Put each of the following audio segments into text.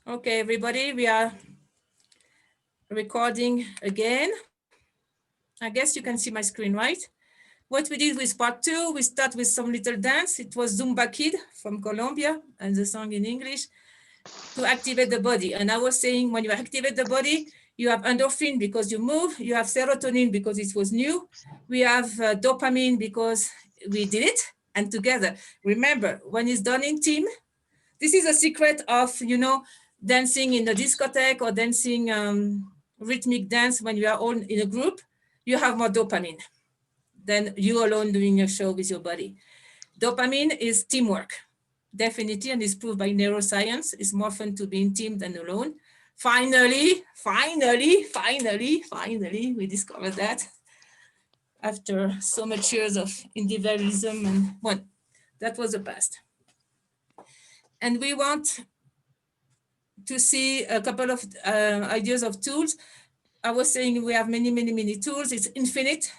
Okay, everybody, we are recording again. I guess you can see my screen, right? What we did with part two, we start with some little dance. It was Zumba Kid from Colombia and the song in English to activate the body. And I was saying when you activate the body, you have endorphin because you move, you have serotonin because it was new, we have dopamine because we did it, and together. Remember, when it's done in team, this is a secret of, dancing in a discotheque or dancing rhythmic dance when you are all in a group, you have more dopamine than you alone doing a show with your body. Dopamine is teamwork, definitely, and is proved by neuroscience. It's more fun to be in team than alone. Finally, we discovered that after so much years of individualism, and well, that was the past. And we want to see a couple of ideas of tools. I was saying we have many tools. It's infinite.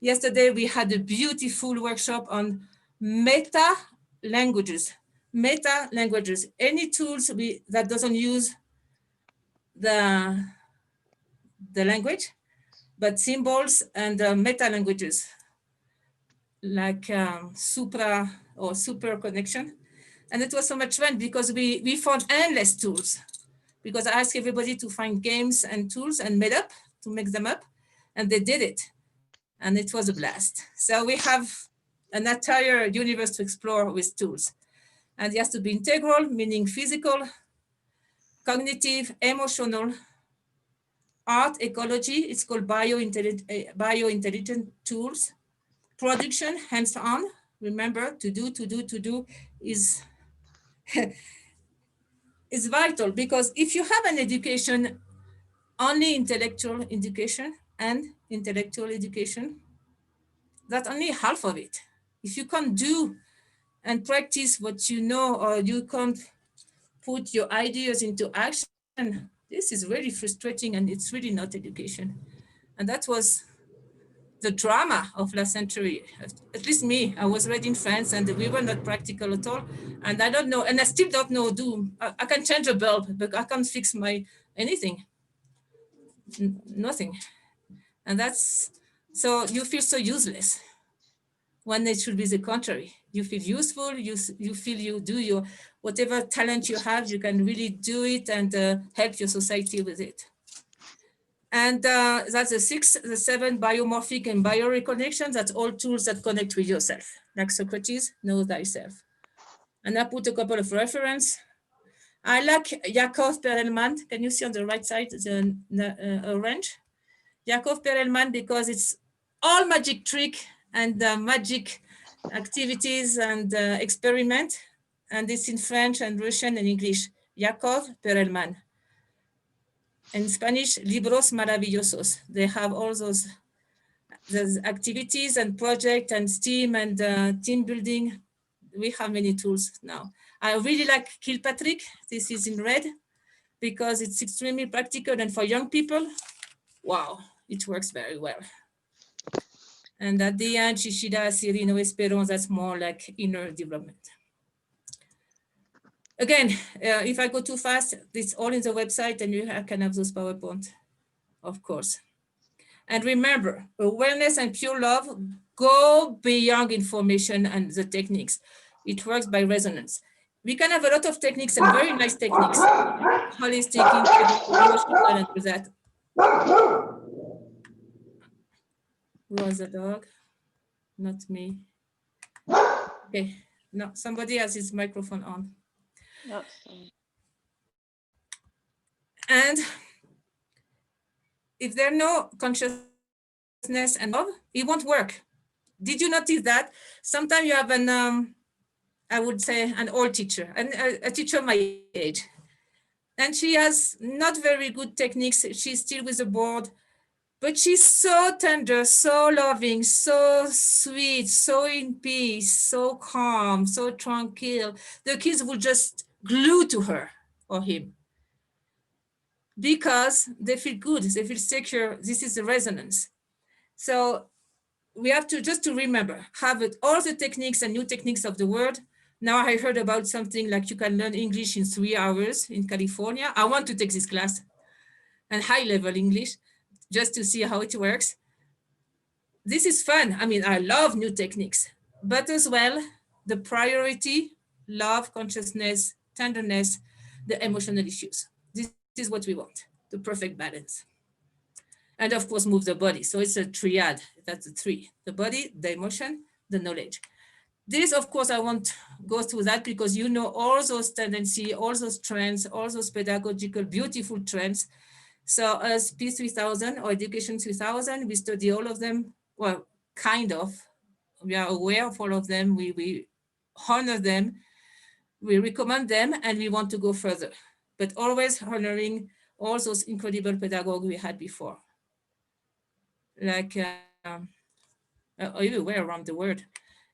Yesterday, we had a beautiful workshop on meta languages. Meta languages, any tools that doesn't use the language, but symbols and meta languages, like supra or super connection. And it was so much fun because we found endless tools, because I asked everybody to find games and tools and made up to make them up, and they did it. And it was a blast. So we have an entire universe to explore with tools. And it has to be integral, meaning physical, cognitive, emotional, art, ecology, it's called bio-intelligent tools, production, hands-on. Remember, to do is is vital, because if you have an education, only intellectual education and intellectual education, that's only half of it. If you can't do and practice what you know, or you can't put your ideas into action, this is really frustrating, and it's really not education. And that was the drama of last century. At least me, I was raised in France, and we were not practical at all. And I don't know, and I still don't know, I can change a bulb, but I can't fix anything, nothing. And that's, so you feel so useless, when it should be the contrary. You feel useful, you feel you do your, whatever talent you have, you can really do it and help your society with it. And that's the 7 biomorphic and bioreconnection. That's all tools that connect with yourself, like Socrates, know thyself. And I put a couple of reference. I like Yakov Perelman. Can you see on the right side, the orange? Yakov Perelman, because it's all magic trick and magic activities and experiment. And it's in French and Russian and English. Yakov Perelman. In Spanish, Libros Maravillosos. They have all those activities and project and STEAM and team building. We have many tools now. I really like Kilpatrick. This is in red, because it's extremely practical, and for young people, wow, it works very well. And at the end, Shishida, Cirino, Esperon, that's more like inner development. Again, if I go too fast, it's all in the website, and you can have those PowerPoint, of course. And remember, awareness and pure love go beyond information and the techniques. It works by resonance. We can have a lot of techniques and very nice techniques, holistic, emotional, and all that. Who was the dog? Not me. Okay, no, somebody has his microphone on. And if there are no consciousness and love, it won't work. Did you notice that? Sometimes you have an, I would say, an old teacher, and a teacher my age, and she has not very good techniques. She's still with the board, but she's so tender, so loving, so sweet, so in peace, so calm, so tranquil. The kids will just glue to her or him, because they feel good, they feel secure. This is the resonance. So we have to just to remember, have all the techniques and new techniques of the world, Now I heard about something like you can learn English in 3 hours in California. I want to take this class and high level English just to see how it works. This is fun. I mean, I love new techniques, but as well, the priority, love, consciousness, tenderness, the emotional issues. This is what we want, the perfect balance. And of course, move the body. So it's a triad. That's a three: the body, the emotion, the knowledge. This, of course, I won't go through that because you know all those tendencies, all those trends, all those pedagogical, beautiful trends. So as P3000 or Education 3000, we study all of them, well, kind of. We are aware of all of them, we honor them, we recommend them, and we want to go further, but always honoring all those incredible pedagogues we had before, like everywhere around the world.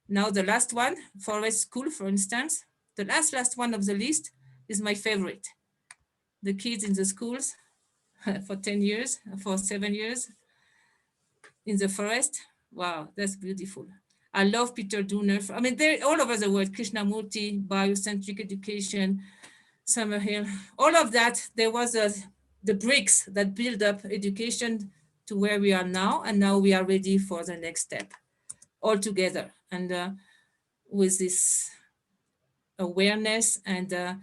Now the last one, Forest School, for instance, the last one of the list is my favorite. The kids in the schools for 10 years, for 7 years in the forest. Wow, that's beautiful. I love Peter Dooner. I mean, they're all over the world. Krishnamurti, biocentric education, Summerhill, all of that. There was the bricks that build up education to where we are now. And now we are ready for the next step all together. And with this awareness and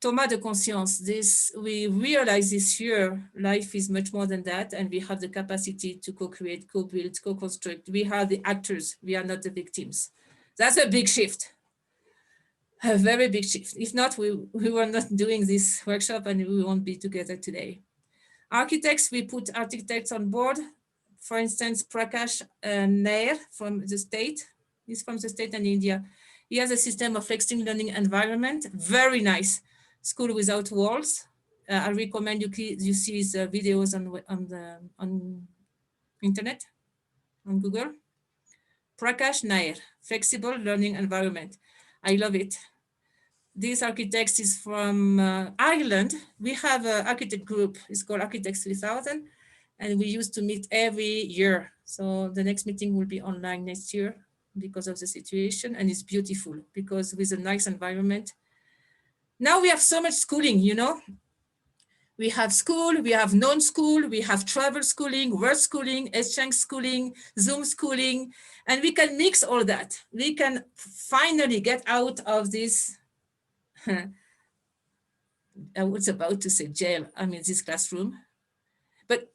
Thomas de conscience, this we realize this year, life is much more than that, and we have the capacity to co-create, co-build, co-construct. We are the actors, we are not the victims. That's a big shift, a very big shift. If not, we were not doing this workshop and we won't be together today. Architects, we put architects on board. For instance, Prakash Nair from the state, he's from the state and India. He has a system of extreme learning environment, very nice. School without walls. I recommend you see his videos on internet, on Google. Prakash Nair, flexible learning environment. I love it. This architect is from Ireland. We have an architect group. It's called Architects 3000, and we used to meet every year. So the next meeting will be online next year because of the situation, and it's beautiful because with a nice environment. Now we have so much schooling, you know. We have school, we have non-school, we have travel schooling, work schooling, exchange schooling, Zoom schooling, and we can mix all that. We can finally get out of this, I was about to say jail, I mean this classroom. But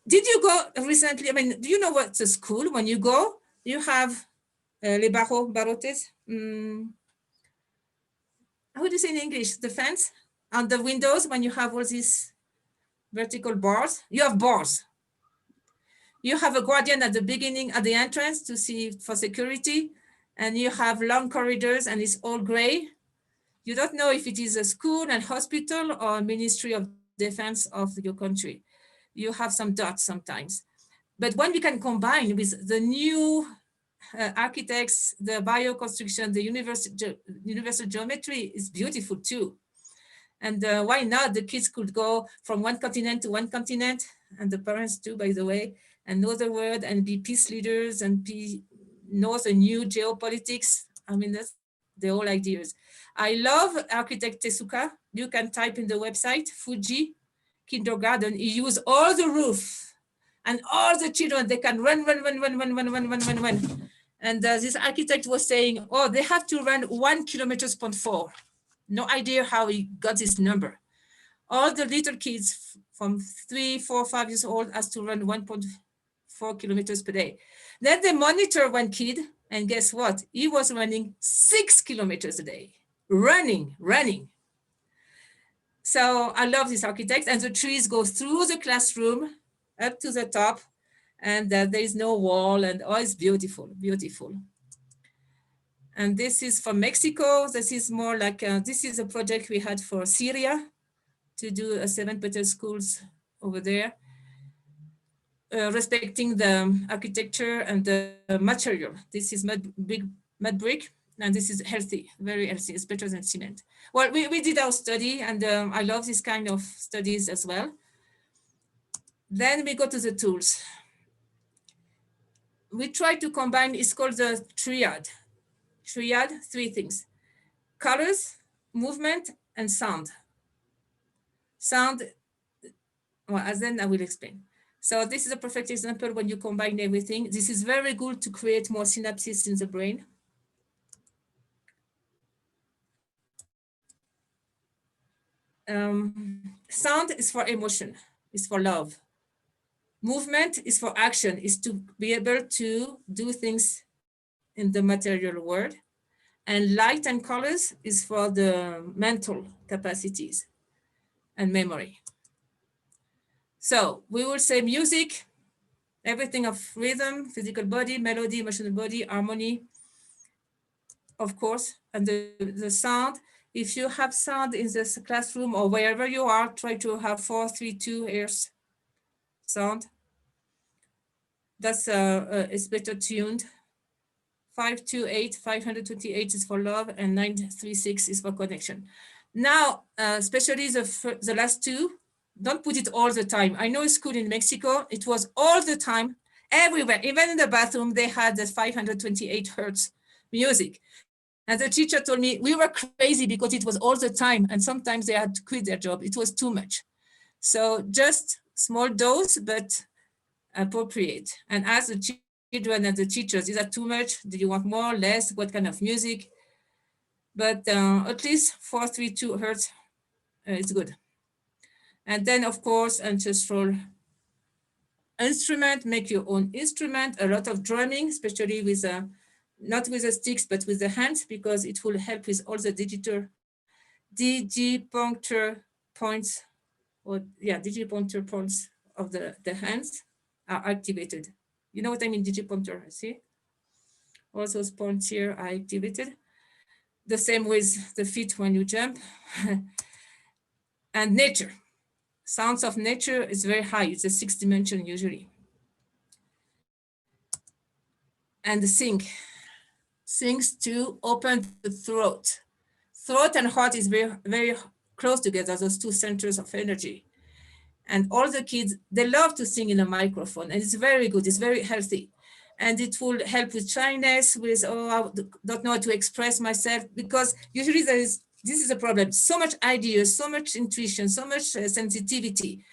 did you go recently? I mean, do you know what's a school? When you go, you have les barrotes. How do you say in English? The fence on the windows when you have all these vertical bars. You have bars. You have a guardian at the beginning, at the entrance to see for security. And you have long corridors and it's all gray. You don't know if it is a school and hospital or Ministry of Defense of your country. You have some dots sometimes. But when we can combine with the new architects, the bioconstruction, the universal geometry is beautiful too. And why not? The kids could go from one continent to one continent, and the parents too, by the way, and know the world and be peace leaders and know the new geopolitics. I mean, that's the whole ideas. I love architect Tezuka. You can type in the website, Fuji kindergarten. He use all the roof and all the children, they can run. And this architect was saying, oh, they have to run 1 kilometer/4. No idea how he got this number. All the little kids from 3, 4, 5 years old has to run 1.4 kilometers per day. Then they monitor one kid, and guess what? He was running 6 kilometers a day, running. So I love this architect, and the trees go through the classroom up to the top, and there is no wall, and oh, it's beautiful. And this is from Mexico. This is more like, this is a project we had for Syria to do 7 better schools over there, respecting the architecture and the material. This is big mud brick, and this is healthy, very healthy. It's better than cement. Well, we did our study, and I love this kind of studies as well. Then we go to the tools. We try to combine, it's called the triad, 3 things. colors, movement, and sound. Sound, well, as then I will explain. So this is a perfect example when you combine everything. This is very good to create more synapses in the brain. Sound is for emotion, is for love. Movement is for action, is to be able to do things in the material world. And light and colors is for the mental capacities and memory. So we will say music, everything of rhythm, physical body, melody, emotional body, harmony, of course, and the sound. If you have sound in this classroom or wherever you are, try to have 432 hertz sound. That's it's better tuned. 528, 528 is for love, and 936 is for connection. Now, especially the last two, don't put it all the time. I know a school in Mexico, it was all the time, everywhere, even in the bathroom, they had the 528 hertz music. And the teacher told me, we were crazy because it was all the time. And sometimes they had to quit their job. It was too much. So just small dose, but appropriate. And ask the children and the teachers, is that too much? Do you want more, less? What kind of music? But at least 432 hertz is good. And then, of course, ancestral instrument, make your own instrument, a lot of drumming, especially with not with the sticks, but with the hands, because it will help with all the digipuncture points, or yeah, digipuncture points of the hands are activated. You know what I mean, digipuncture, see? All those points here are activated. The same with the feet when you jump. And nature. Sounds of nature is very high. It's a 6th dimension usually. And sing. Sings to open the throat. Throat and heart is very, very close together, those two centers of energy. And all the kids, they love to sing in a microphone, and it's very good, it's very healthy. And it will help with shyness, with, oh, I don't know how to express myself, because usually this is a problem. So much ideas, so much intuition, so much sensitivity.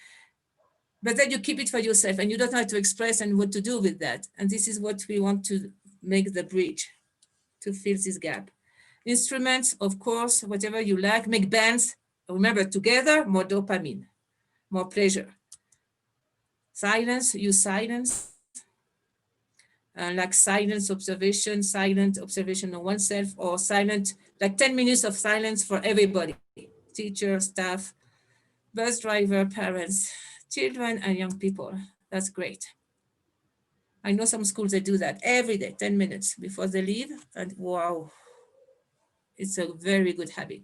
But then you keep it for yourself and you don't know how to express and what to do with that. And this is what we want to make the bridge to fill this gap. Instruments, of course, whatever you like, make bands. Remember, together, more dopamine, more pleasure. Silence, use silence. Like silent observation of oneself, or silent, like 10 minutes of silence for everybody, teacher, staff, bus driver, parents, children, and young people. That's great. I know some schools, they do that every day, 10 minutes before they leave, and wow, it's a very good habit.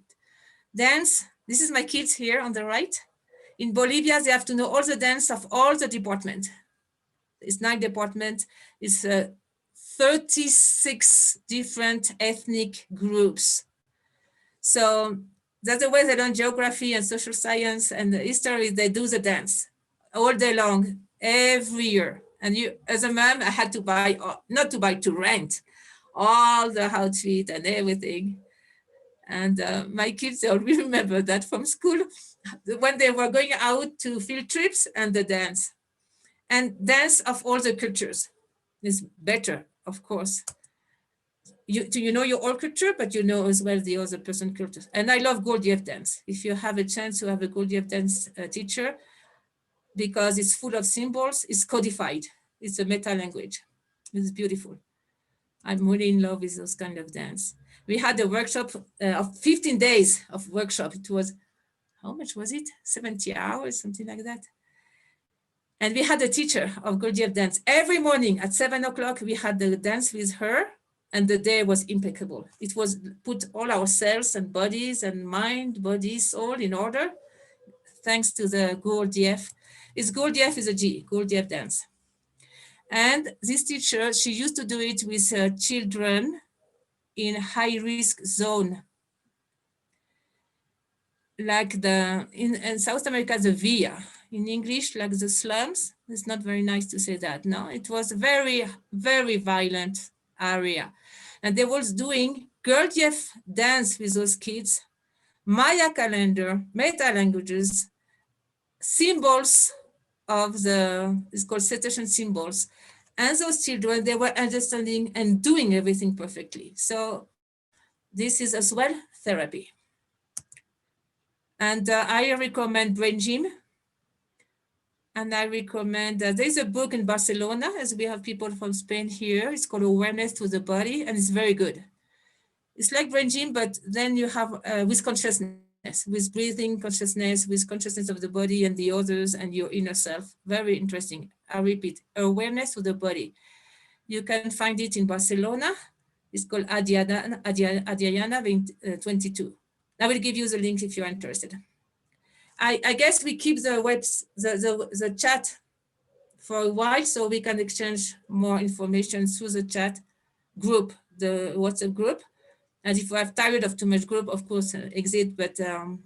Dance, this is my kids here on the right. In Bolivia, they have to know all the dance of all the departments. It's 9 departments, it's 36 different ethnic groups. So that's the way they learn geography and social science and the history. They do the dance all day long, every year. And you, as a mom, I had to buy, not to buy, to rent all the outfit and everything. And my kids, they all remember that from school when they were going out to field trips, and the dance. And dance of all the cultures is better, of course. You know your own culture, but you know as well the other person's culture. And I love Gurdjieff dance. If you have a chance to have a Gurdjieff dance teacher, because it's full of symbols, it's codified. It's a meta language. It's beautiful. I'm really in love with those kind of dance. We had a workshop of 15 days of workshop. It was, how much was it? 70 hours, something like that. And we had a teacher of Gurdjieff dance. Every morning at 7 o'clock, we had the dance with her, and the day was impeccable. It was put all our cells and bodies and mind, body, soul in order, thanks to the Gurdjieff. Gurdjieff is a G, Gurdjieff dance. And this teacher, she used to do it with children in high-risk zone, like in South America, the villa. In English, like the slums. It's not very nice to say that. No, it was a very, very violent area. And they was doing Gurdjieff dance with those kids, Maya calendar, meta languages, symbols of it's called citation symbols. And those children, they were understanding and doing everything perfectly. So this is as well therapy. And I recommend Brain Gym. And I recommend, there's a book in Barcelona, as we have people from Spain here. It's called Awareness to the Body, and it's very good. It's like Brain Gym, but then you have with consciousness, with breathing consciousness, with consciousness of the body and the others and your inner self. Very interesting. I repeat, Awareness to the Body. You can find it in Barcelona. It's called Adiana 22. I will give you the link if you're interested. I guess we keep the chat for a while so we can exchange more information through the chat group, the WhatsApp group. And if we are tired of too much group, of course, exit, but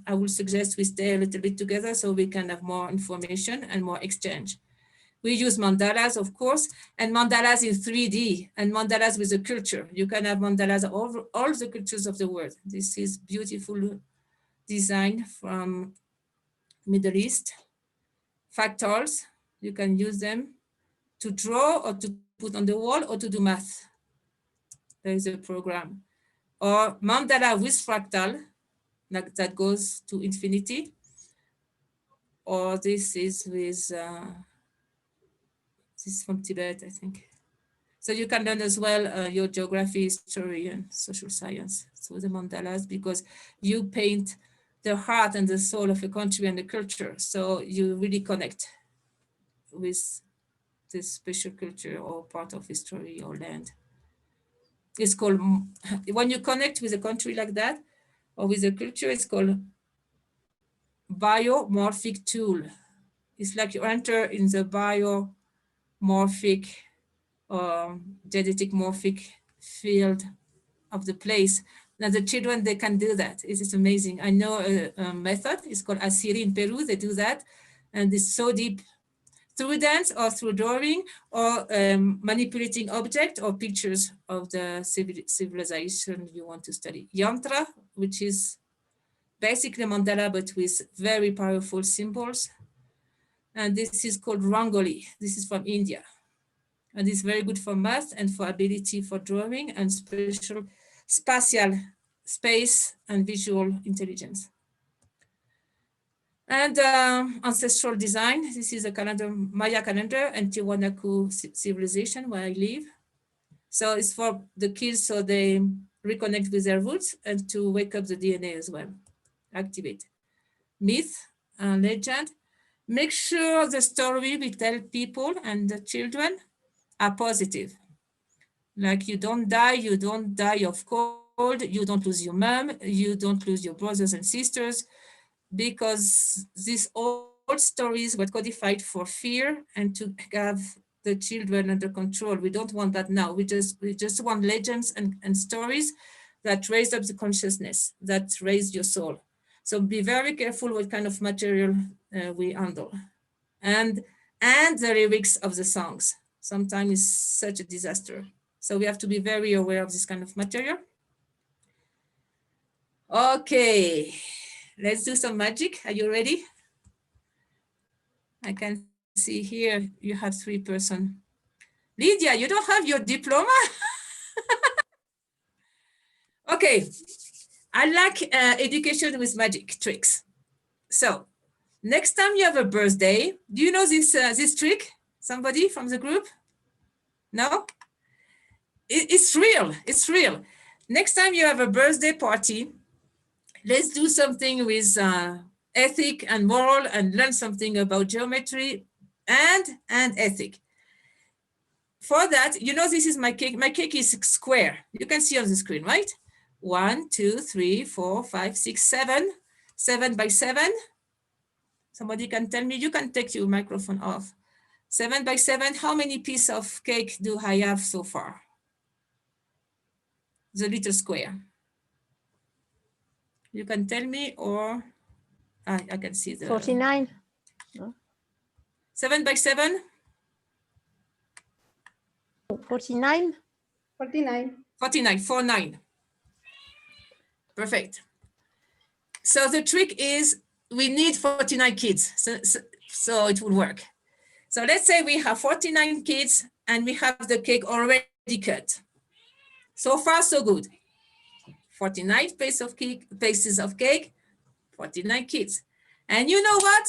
I would suggest we stay a little bit together so we can have more information and more exchange. We use mandalas, of course, and mandalas in 3D and mandalas with a culture. You can have mandalas over all the cultures of the world. This is beautiful design from Middle East. Fractals, you can use them to draw or to put on the wall or to do math. There is a program. Or mandala with fractal, like that goes to infinity. Or this is with, this is from Tibet, I think. So you can learn as well your geography, history, and social science through the mandalas, because you paint the heart and the soul of a country and the culture. So you really connect with this special culture or part of history or land. It's called, when you connect with a country like that or with a culture, it's called biomorphic tool. It's like you enter in the biomorphic genetic morphic field of the place. Now the children, they can do that. It is amazing. I know a method, it's called Asiri in Peru, they do that. And it's so deep, through dance or through drawing or manipulating object or pictures of the civilization you want to study. Yantra, which is basically mandala, but with very powerful symbols. And this is called Rangoli. This is from India. And it's very good for math and for ability for drawing and special spatial space and visual intelligence. And ancestral design. This is a calendar, Maya calendar and Tiwanaku civilization where I live. So it's for the kids so they reconnect with their roots and to wake up the DNA as well, activate. Myth and legend. Make sure the story we tell people and the children are positive. Like you don't die of cold, you don't lose your mom, you don't lose your brothers and sisters, because these old stories were codified for fear and to have the children under control. We don't want that now. We just want legends and stories that raise up the consciousness, that raise your soul. So be very careful what kind of material we handle. And the lyrics of the songs. Sometimes it's such a disaster. So we have to be very aware of this kind of material. Okay, let's do some magic. Are you ready? I can see here you have 3 persons. Lydia, you don't have your diploma? Okay, I like education with magic tricks. So next time you have a birthday, do you know this trick? Somebody from the group? No? It's real, it's real. Next time you have a birthday party, let's do something with ethic and moral and learn something about geometry and ethic. For that, you know, this is my cake. My cake is square. You can see on the screen, right? 1, 2, 3, 4, 5, 6, 7. 7 by 7. Somebody can tell me, you can take your microphone off. 7 by 7, how many pieces of cake do I have so far? The little square. You can tell me, or I can see the 49. 7 by 7. 49. 49. 49, 49. Perfect. So the trick is we need 49 kids, so it will work. So let's say we have 49 kids and we have the cake already cut. So far, so good. 49 pieces of cake, 49 kids. And you know what?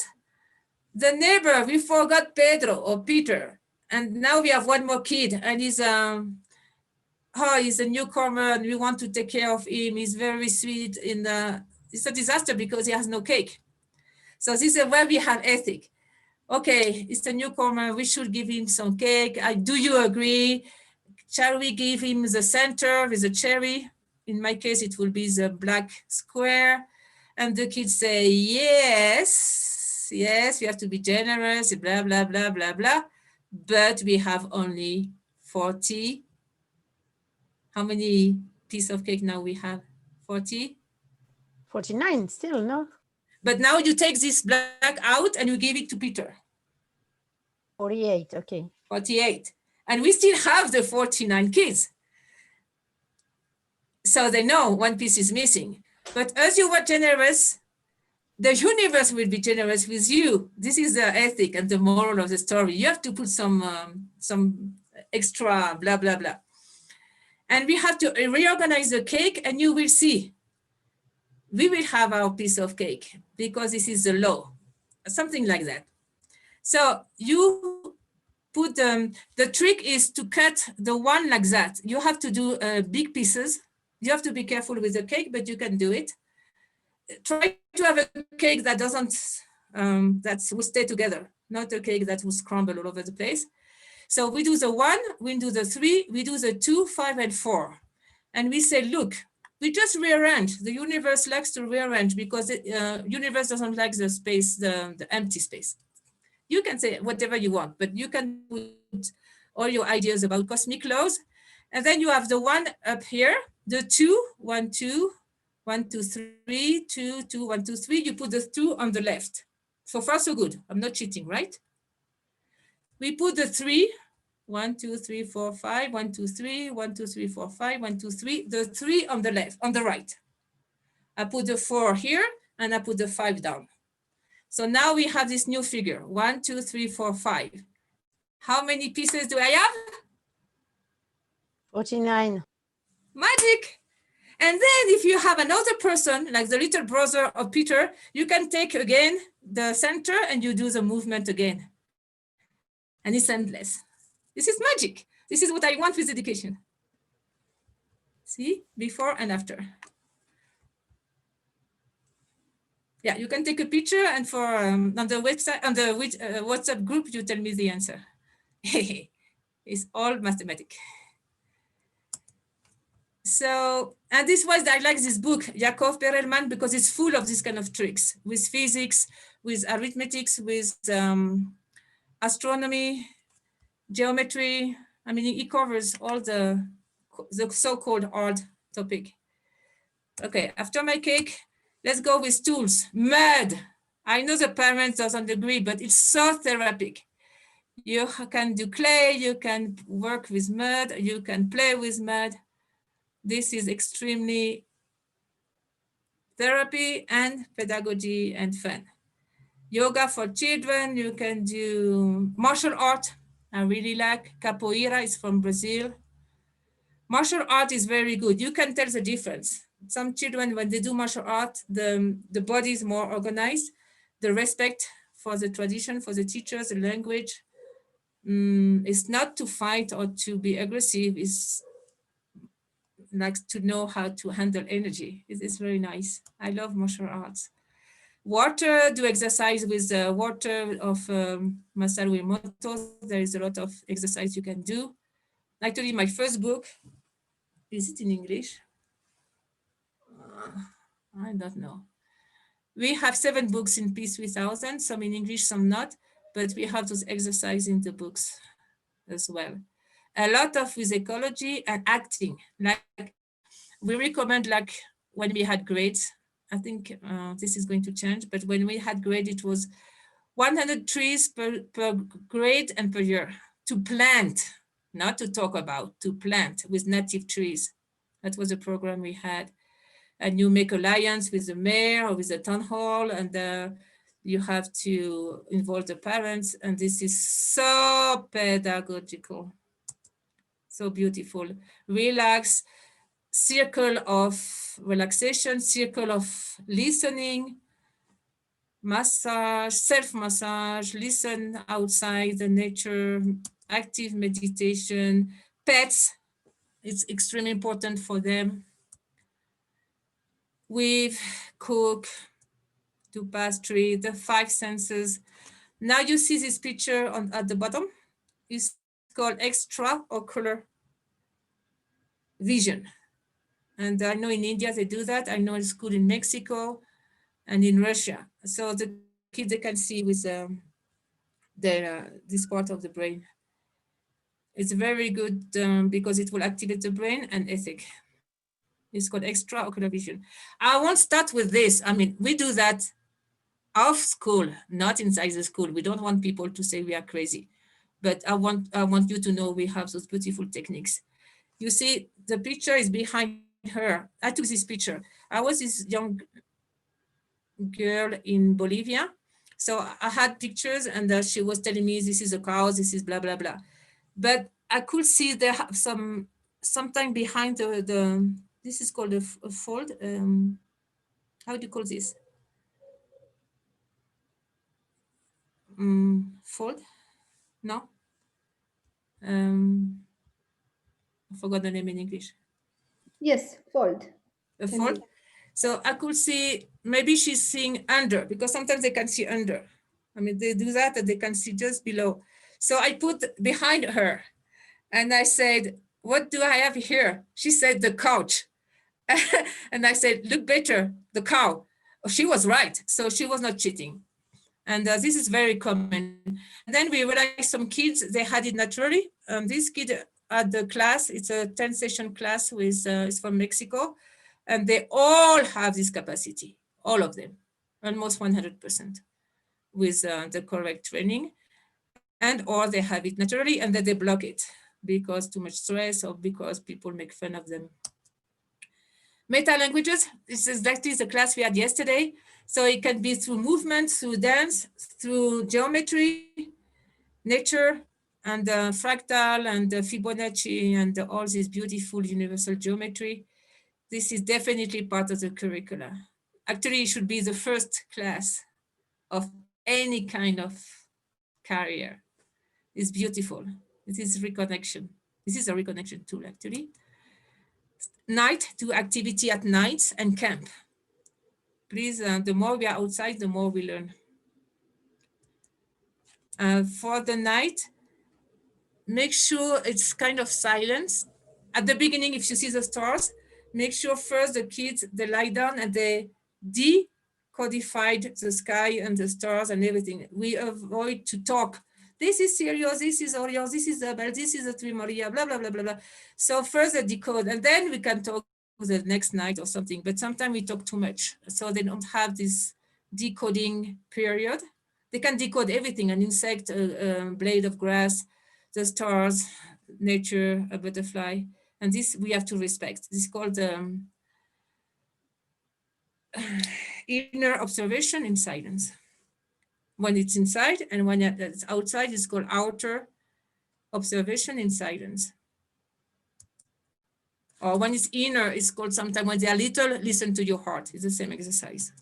The neighbor, we forgot Pedro or Peter. And now we have one more kid and he's he's a newcomer and we want to take care of him. He's very sweet. It's a disaster because he has no cake. So this is where we have ethic. Okay, it's a newcomer. We should give him some cake. Do you agree? Shall we give him the center with a cherry? In my case, it will be the black square. And the kids say, yes, yes, we have to be generous, blah, blah, blah, blah, blah. But we have only 40. How many pieces of cake now we have? 40? 49 still, no? But now you take this black out and you give it to Peter. 48, okay. 48. And we still have the 49 kids. So they know one piece is missing. But as you were generous, the universe will be generous with you. This is the ethic and the moral of the story. You have to put some extra blah, blah, blah. And we have to reorganize the cake and you will see. We will have our piece of cake because this is the law, something like that. So you put, the trick is to cut the one like that. You have to do big pieces. You have to be careful with the cake, but you can do it. Try to have a cake that doesn't, that will stay together, not a cake that will scramble all over the place. So we do the 1, we do the 3, we do the 2, 5, and 4. And we say, look, we just rearrange. The universe likes to rearrange because the universe doesn't like the space, the empty space. You can say whatever you want, but you can put all your ideas about cosmic laws. And then you have the 1 up here, the 2, 1, 2, 1, 2, 3, 2, 2, 1, 2, 3. You put the 2 on the left. So far, so good. I'm not cheating, right? We put the 3, 1, 2, 3, 4, 5, 1, 2, 3, 1, 2, 3, 4, 5, 1, 2, 3, the 3 on the left, on the right. I put the 4 here and I put the 5 down. So now we have this new figure, 1, 2, 3, 4, 5. How many pieces do I have? 49. Magic. And then if you have another person, like the little brother of Peter, you can take again the center and you do the movement again. And it's endless. This is magic. This is what I want with education. See, before and after. Yeah, you can take a picture and for on the website, on the WhatsApp group, you tell me the answer. It's all mathematics. So, and this was, I like this book, Yakov Perelman, because it's full of this kind of tricks with physics, with arithmetics, with astronomy, geometry. I mean, it covers all the so-called hard topic. Okay, after my cake, let's go with tools. Mud. I know the parents doesn't agree, but it's so therapeutic. You can do clay, you can work with mud, you can play with mud. This is extremely therapy and pedagogy and fun. Yoga for children, you can do martial art. I really like capoeira, is from Brazil. Martial art is very good. You can tell the difference. Some children, when they do martial art, the body is more organized. The respect for the tradition, for the teachers, the language, is not to fight or to be aggressive. It's like to know how to handle energy. It is very nice. I love martial arts. Water, do exercise with the water of Masaru Emoto. There is a lot of exercise you can do. Actually, my first book, is it in English? I don't know. We have 7 books in P3000, some in English, some not, but we have those exercises in the books as well. A lot of with ecology and acting. Like we recommend, like when we had grades, I think this is going to change, but when we had grade, it was 100 trees per grade and per year to plant, not to talk about, to plant with native trees. That was a program we had. and you make alliance with the mayor or with the town hall, and you have to involve the parents, and this is so pedagogical, so beautiful. Relax, circle of relaxation, circle of listening, massage, self-massage, listen outside the nature, active meditation, pets, it's extremely important for them. Weave, cook, do pastry, the five senses. Now you see this picture at the bottom. It's called extraocular vision. And I know in India they do that. I know it's good in Mexico and in Russia. So the kids, they can see with this part of the brain. It's very good because it will activate the brain and ethic. It's called extraocular vision. I won't start with this. I mean, we do that off school, not inside the school. We don't want people to say we are crazy. But I want you to know we have those beautiful techniques. You see, the picture is behind her. I took this picture. I was this young girl in Bolivia. So I had pictures and she was telling me this is a cow, this is blah, blah, blah. But I could see there sometime behind this is called a fold. How do you call this? Fold? No? I forgot the name in English. Yes, fold. A fold. So I could see, maybe she's seeing under, because sometimes they can see under. I mean, they do that and they can see just below. So I put behind her and I said, what do I have here? She said, the couch. And I said, look better, the cow. She was right. So she was not cheating. And this is very common. And then we realized some kids, they had it naturally. This kid at the class, it's a 10 session class with, it's from Mexico. And they all have this capacity, all of them, almost 100% with the correct training. And or they have it naturally and then they block it because too much stress or because people make fun of them. Meta languages, this is exactly the class we had yesterday. So it can be through movement, through dance, through geometry, nature, and fractal and Fibonacci and all this beautiful universal geometry. This is definitely part of the curricula. Actually, it should be the first class of any kind of career. It's beautiful. It is reconnection. This is a reconnection tool, actually. Night, do activity at night and camp. Please, the more we are outside, the more we learn. For the night, make sure it's kind of silence. At the beginning, if you see the stars, make sure first the kids, they lie down and they decodified the sky and the stars and everything. We avoid to talk. This is Sirius, this is Orion, this is the Bell, this is the Trimoria, blah, blah, blah, blah, blah. So first the decode, and then we can talk the next night or something, but sometimes we talk too much. So they don't have this decoding period. They can decode everything, an insect, a blade of grass, the stars, nature, a butterfly. And this we have to respect. This is called inner observation in silence. When it's inside and when it's outside, it's called outer observation in silence. Or when it's inner, it's called sometimes when they are little, listen to your heart. It's the same exercise.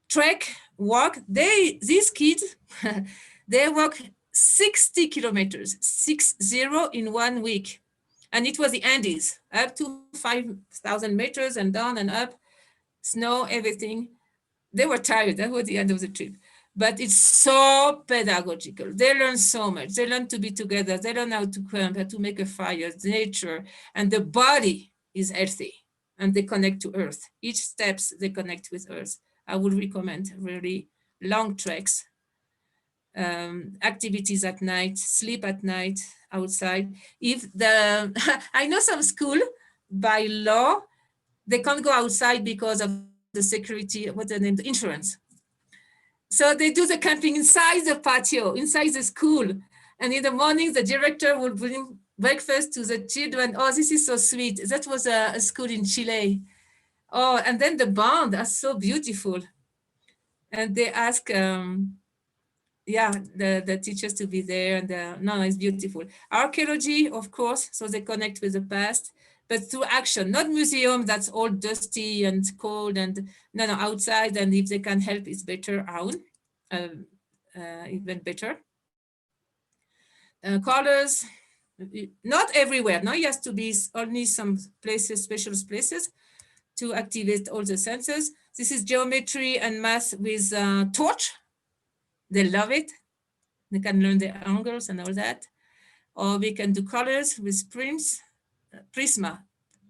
Trek, walk, these kids, they walk 60 kilometers, 60 in 1 week. And it was the Andes, up to 5,000 meters and down and up, snow, everything. They were tired, that was the end of the trip. But it's so pedagogical. They learn so much. They learn to be together. They learn how to camp, how to make a fire, nature, and the body is healthy and they connect to earth. Each steps they connect with earth. I would recommend really long treks, activities at night, sleep at night outside. If the, I know some school by law, they can't go outside because of the security, what's the name, the insurance. So they do the camping inside the patio, inside the school. And in the morning, the director will bring breakfast to the children. Oh, this is so sweet. That was a school in Chile. Oh, and then the band, that's so beautiful. And they ask, yeah, the teachers to be there, and no, it's beautiful. Archaeology, of course, so they connect with the past, but through action, not museum that's all dusty and cold, and no, outside, and if they can help, it's better out, even better. Colors, not everywhere. No, it has to be only some places, special places to activate all the senses. This is geometry and math with torch. They love it. They can learn the angles and all that. Or we can do colors with prisma,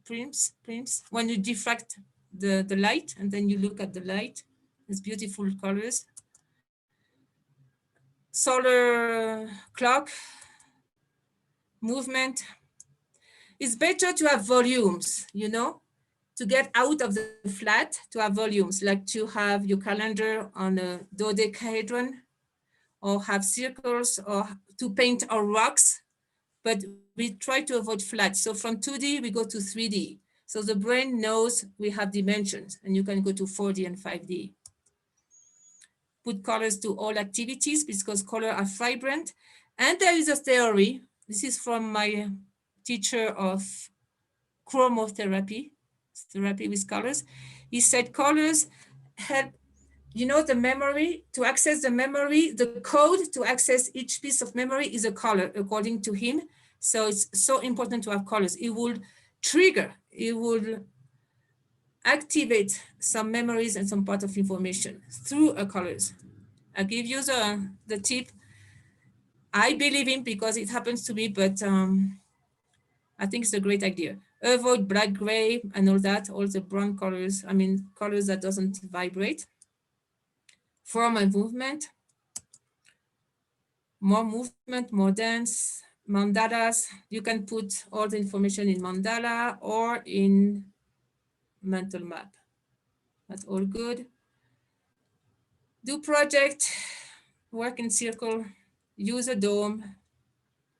prims. When you diffract the light and then you look at the light, it's beautiful colors. Solar clock, movement. It's better to have volumes, you know, to get out of the flat, to have volumes, like to have your calendar on a dodecahedron, or have circles, or to paint our rocks. But we try to avoid flat. So from 2D, we go to 3D. So the brain knows we have dimensions, and you can go to 4D and 5D. Put colors to all activities because color are vibrant. And there is a theory. This is from my teacher of chromotherapy, therapy with colors. He said colors help, you know, the memory, to access the memory, the code to access each piece of memory is a color, according to him. So it's so important to have colors. It will trigger, it will activate some memories and some part of information through colors. I'll give you the tip. I believe in because it happens to me, but I think it's a great idea. Avoid black, gray, and all that, all the brown colors. I mean, colors that doesn't vibrate. Form and movement. More movement, more dance, mandalas. You can put all the information in mandala or in mental map. That's all good. Do project, work in circle, use a dome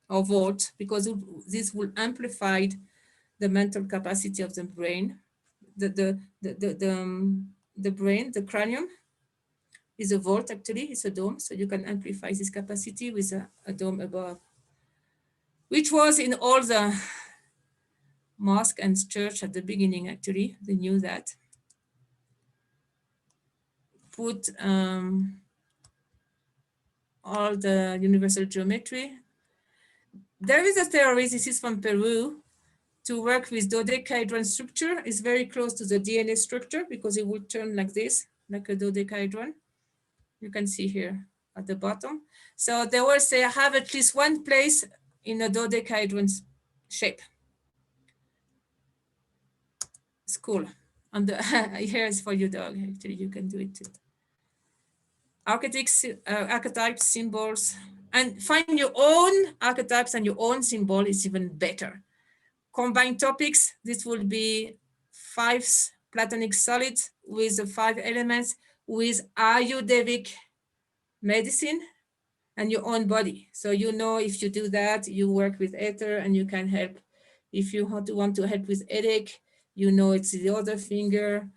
or vault, because this will amplify the mental capacity of the brain. The brain, the cranium is a vault, actually, it's a dome. So you can amplify this capacity with a dome above, which was in all the mosque and church at the beginning, actually. They knew that. Put all the universal geometry. There is a theory, this is from Peru, to work with dodecahedron structure. Is very close to the DNA structure because it would turn like this, like a dodecahedron. You can see here at the bottom. So they will say, have at least one place in a dodecahedron shape. It's cool. And here is for your dog, actually, you can do it too. Archetypes, symbols, and find your own archetypes and your own symbol is even better. Combine topics, this will be 5 Platonic solids with the 5 elements with Ayurvedic medicine and your own body. So you know, if you do that, you work with ether and you can help. If you want to help with headache, you know it's the other finger.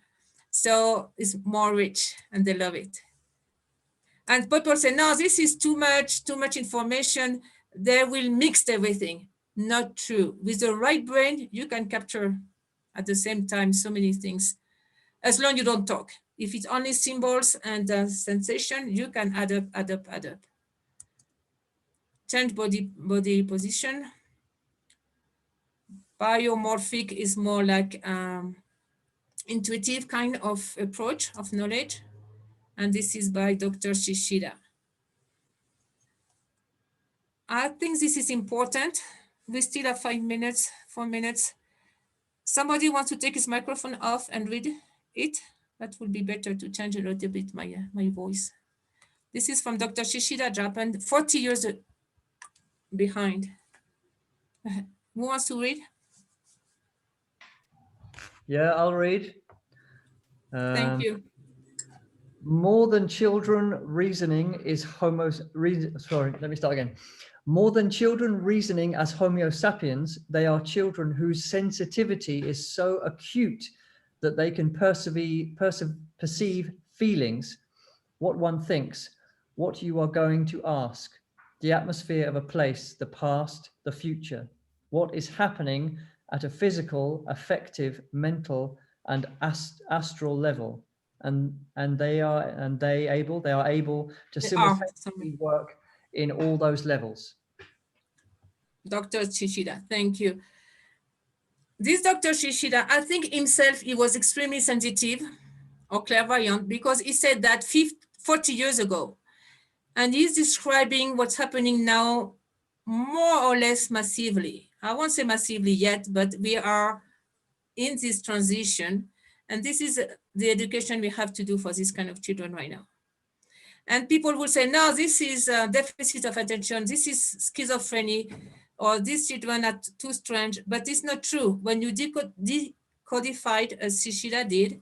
So it's more rich and they love it. And people say, no, this is too much information. They will mix everything. Not true. With the right brain, you can capture at the same time so many things, as long as you don't talk. If it's only symbols and sensation, you can add up. Change body position. Biomorphic is more like intuitive kind of approach of knowledge. And this is by Dr. Shishida. I think this is important. We still have 4 minutes. Somebody wants to take his microphone off and read it? That would be better to change a little bit my voice. This is from Dr. Shishida, Japan, 40 years behind. Who wants to read? Yeah, I'll read. Thank you. More than children reasoning is let me start again. More than children reasoning as Homo sapiens, they are children whose sensitivity is so acute that they can perceive feelings, what one thinks, what you are going to ask, the atmosphere of a place, the past, the future, what is happening at a physical, affective, mental, and astral level. And they are able to simultaneously work in all those levels. Dr. Shishida, thank you. This Dr. Shishida, I think himself, he was extremely sensitive or clairvoyant because he said that 40 years ago, and he's describing what's happening now more or less massively. I won't say massively yet, but we are in this transition, and this is the education we have to do for this kind of children right now. And people will say, no, this is a deficit of attention, this is schizophrenia, or these children are too strange, but it's not true. When you decodified, as Shishida did,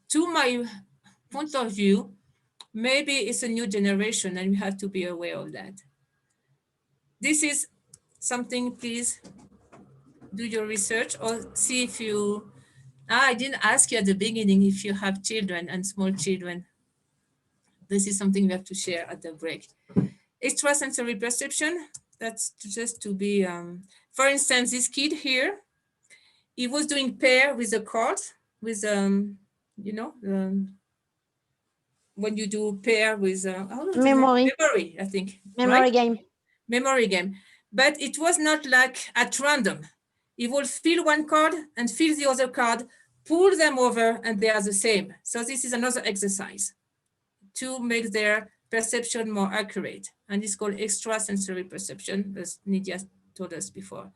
to my point of view, maybe it's a new generation and we have to be aware of that. This is something, please do your research or see if you, I didn't ask you at the beginning if you have children and small children. This is something we have to share at the break. Extrasensory perception, that's just to be, for instance, this kid here, he was doing pair with a card, with, you know, when you do pair with memory, I think. Memory right? game. Memory game. But it was not like at random. He will fill one card and fill the other card, pull them over, and they are the same. So this is another exercise to make their perception more accurate. And it's called extrasensory perception, as Nidia told us before.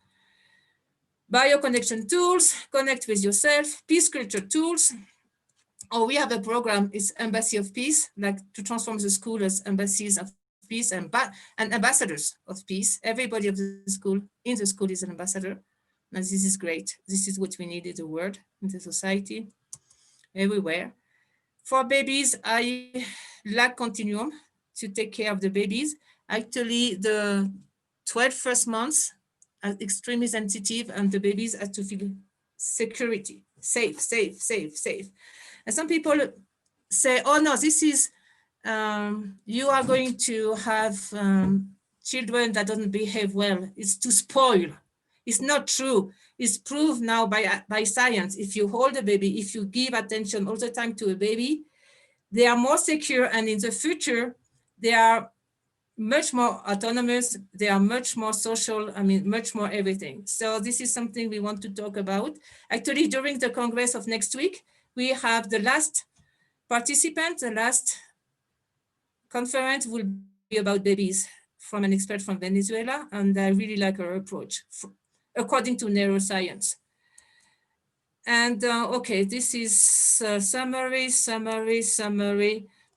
Bioconnection tools, connect with yourself, peace culture tools. Oh, we have a program, it's Embassy of Peace, like to transform the school as embassies of peace and ambassadors of peace. Everybody of the school, in the school is an ambassador. And this is great. This is what we need in the world, in the society, everywhere. For babies, I like Continuum to take care of the babies. Actually, the 12 first months are extremely sensitive and the babies have to feel security, safe, safe, safe, safe. And some people say, oh no, this is, you are going to have children that don't behave well. It's to spoil. It's not true. It's proved now by science. If you hold a baby, if you give attention all the time to a baby, they are more secure, and in the future, they are much more autonomous, they are much more social, I mean, much more everything. So this is something we want to talk about. Actually, during the Congress of next week, we have the last participant, the last conference will be about babies from an expert from Venezuela, and I really like her approach, according to neuroscience. And okay, this is summary.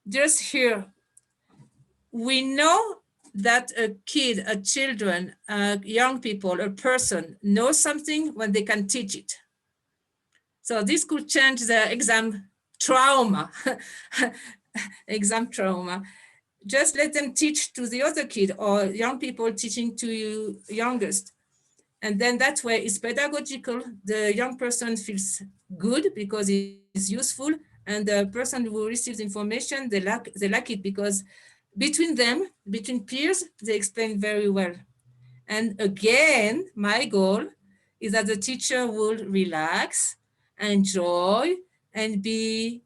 Just here, we know that a kid, a children, young people, a person knows something when they can teach it. So this could change the exam trauma, exam trauma. Just let them teach to the other kid or young people teaching to you youngest. And then that way it's pedagogical. The young person feels good because it's useful, and the person who receives information, they like it because between them, between peers, they explain very well. And again, my goal is that the teacher will relax, enjoy, and be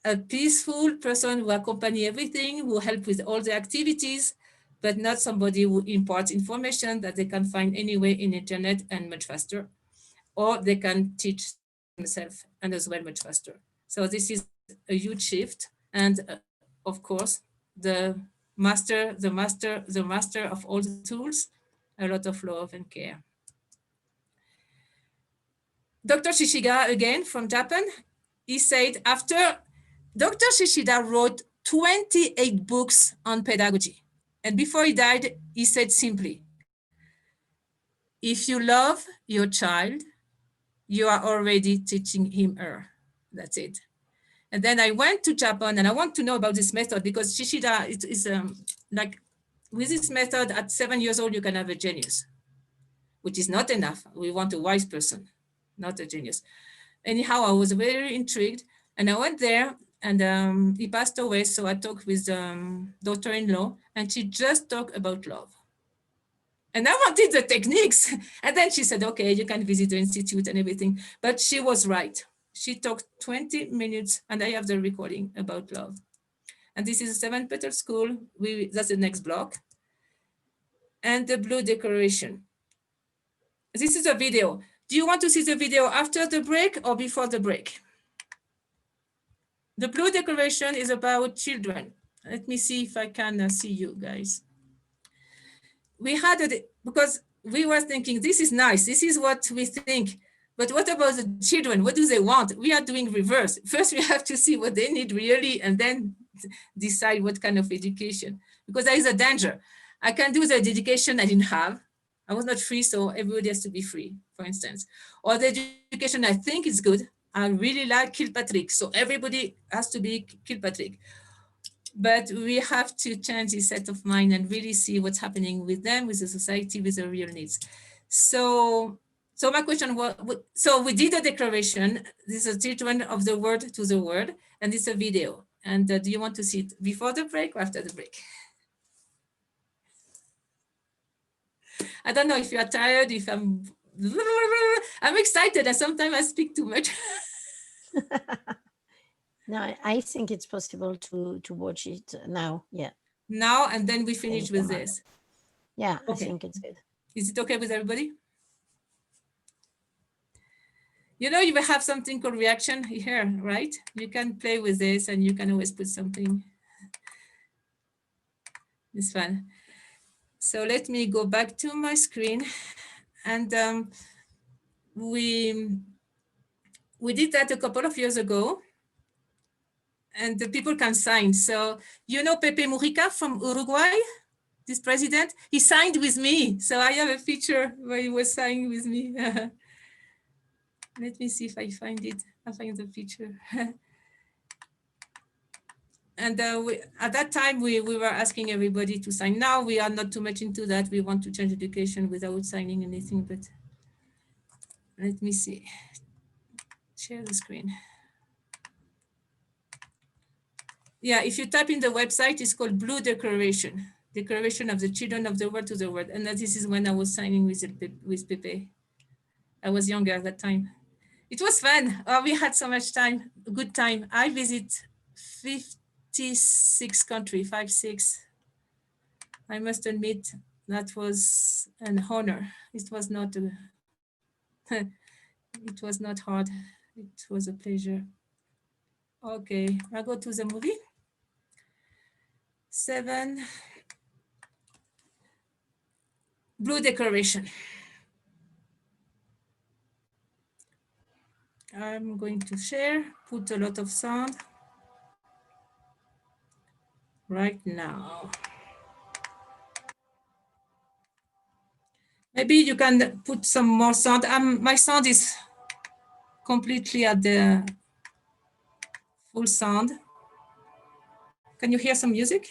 a peaceful person who accompany everything, who help with all the activities, but not somebody who imparts information that they can find anywhere in internet and much faster, or they can teach themselves and as well much faster. So this is a huge shift. And of course, the master of all the tools, a lot of love and care. Dr. Shishida, again, from Japan, he said after Dr. Shishida wrote 28 books on pedagogy. And before he died, he said simply, if you love your child, you are already teaching him or her. That's it. And then I went to Japan and I want to know about this method because Shishida is like, with this method at 7 years old, you can have a genius, which is not enough. We want a wise person, not a genius. Anyhow, I was very intrigued, and I went there, and he passed away. So I talked with daughter-in-law, and she just talked about love. And I wanted the techniques. And then she said, okay, you can visit the institute and everything. But she was right. She talked 20 minutes, and I have the recording about love. And this is a 7 Peter School. That's the next block. And the blue decoration. This is a video. Do you want to see the video after the break or before the break? The blue decoration is about children. Let me see if I can see you guys. We had it because we were thinking, this is nice. This is what we think. But what about the children? What do they want? We are doing reverse. First, we have to see what they need really, and then decide what kind of education. Because there is a danger. I can do the education I didn't have. I was not free, so everybody has to be free, for instance. Or the education I think is good. I really like Kilpatrick, so everybody has to be Kilpatrick. But we have to change this set of mind and really see what's happening with them, with the society, with the real needs. So my question was, so we did a declaration. This is a children of the word to the word, and it's a video. And do you want to see it before the break or after the break? I don't know if you are tired, if I'm excited, and sometimes I speak too much. No, I think it's possible to watch it now. Yeah. Now, and then we finish Thank you, with Mark. this. Yeah, Okay. I think it's good. Is it okay with everybody? You know, you will have something called reaction here, right? You can play with this and you can always put something. It's fun. So let me go back to my screen. And we did that a couple of years ago. And the people can sign. So you know Pepe Mujica from Uruguay, this president? He signed with me. So I have a picture where he was signing with me. Let me see if I find it. I find the picture. And at that time, we were asking everybody to sign. Now we are not too much into that. We want to change education without signing anything, but let me see. Share the screen. Yeah, if you type in the website, it's called Blue Declaration, Declaration of the Children of the World to the World. And this is when I was signing with Pepe. I was younger at that time. It was fun. Oh, we had so much time, good time. I visit 56 countries, 56. I must admit that was an honor. It was not it was not hard. It was a pleasure. Okay, I'll go to the movie. 7, Blue Decoration. I'm going to share, put a lot of sound right now. Maybe you can put some more sound. My sound is completely at the full sound. Can you hear some music?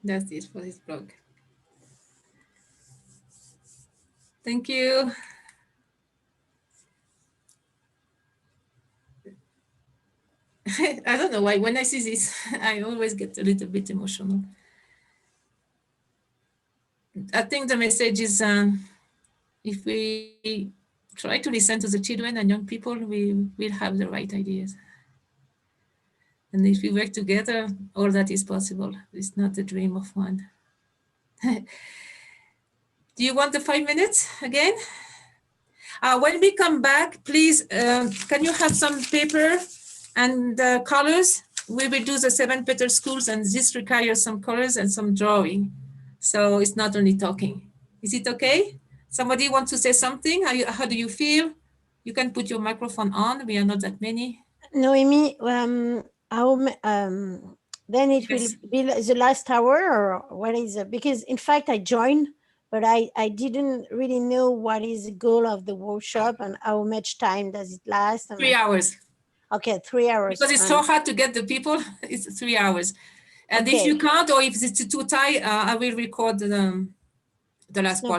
That's it for this blog. Thank you. I don't know why, when I see this, I always get a little bit emotional. I think the message is, if we try to listen to the children and young people, we will have the right ideas. And if we work together, all that is possible. It's not a dream of one. Do you want the 5 minutes again? When we come back, please, can you have some paper and colors? We will do the 7 Peter schools, and this requires some colors and some drawing. So it's not only talking. Is it okay? Somebody wants to say something? How do you feel? You can put your microphone on. We are not that many. Noemi, then it Yes. will be the last hour, or what is it? Because in fact I joined, but I didn't really know what is the goal of the workshop and how much time does it last. And 3 hours. okay, 3 hours. Because it's so hard to get the people, it's 3 hours. And if Okay. you can't, or if it's too tight, I will record the last No part.